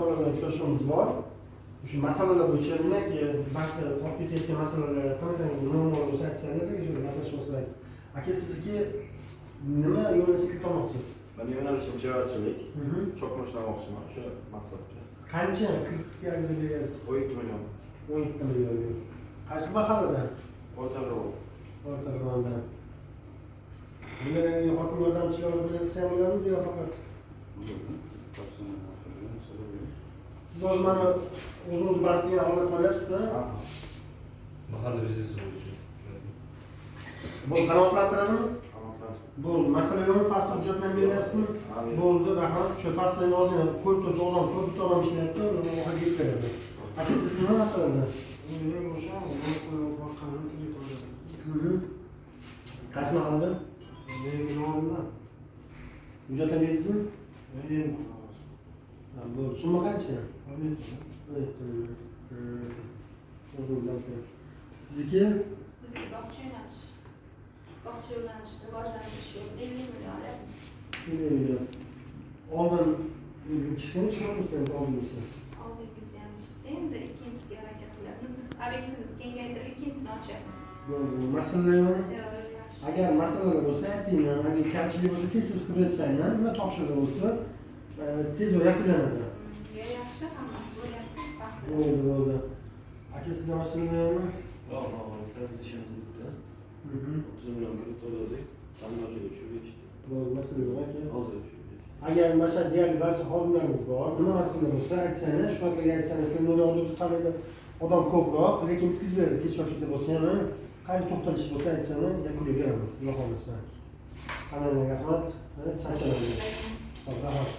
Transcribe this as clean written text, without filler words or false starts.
aka bilan uchrashuvimiz bor. Shu masalalar bo'yicha demak, vaqtda olib ketayotgan masalalar qanaqa muammo bo'lsa aytsangiz, shu gaplashmoqchilar. Aka, sizga nima yo'nalishga ketmoqchisiz? Men yo'nalishim chevarchilik. Cho'qma ishlamoqchiman o'sha maqsadga. Qancha ariza berasiz? 17 million. 17 million. Qaysi mahallada? O'rtag'irov. O'rtag'irda. Buni hokim yordamchilari bilan qilsa ham bo'ladimi yo faqat? Siz hozir mana o'zingiz bankga holat qilyapsizmi? Mahalla biznesi bo'yicha. Bu qanoatlantiradimi? Qanoatlantiradi. Bo'ldi. Masala yo'q, pasport yordam beryapsizmi? Bo'ldi, rahmat. Shu pastdan ozgina ko'p tursa odam ko'p odam ishlayapti, uni orqaga yetkazadi. Aka, siz nima masalada? Men o'sha boqqanim kelib qoladi. Qaysi mahallada? Men nomimdan. Hujjat berdingizmi? Men Bo'ldi. Summa qancha? Sizniki? Bizga bog'cha yo'nalish. Bog'cha yo'nalishida rivojlantirish yo'lida 50 million olyapmiz. 50 million. Oldin chiqdimi, chiqmadimi oldingizda? Oldingisi ham chiqdi, endi ikkinchisiga harakat qilyapmiz. Biz obyektimizni kengaytirib ikkinchisini ochyapmiz. Bo'ldi. Masala yo'qmi? Yaxshi. Agar masalalar bo'lsa, aytinglar. Agar kamchilik bo'lsa, tez qilib bersanglar, nima topshiriq bo'lsa, tezroq yakunlanadi. Yaxshi, hammasi bo'lyapti. Bo'ldi. Aka, sizda masala yo'qmi? Yo'q, biz ishimiz bitta. 30 million kirib to'ladik. Ta'minotchiga tushib ketishdi. Bo'ldi, masala yo'q aka. Hozir tushib ketishdi. Agar mana deyarli barcha xodimlarimiz bor, nima masala bo'lsa aytsangiz, shu haqida aytsangiz, nima hududda salayda odam ko'proq, lekin bitkazib beradi. Kech vaqtda bo'lsa ham, qancha to'xtalish bo'lsa aytsangiz, yakunlab beramiz. Xudo xohlasa. Hammaga rahmat. Charchamaymiz. Rahmat.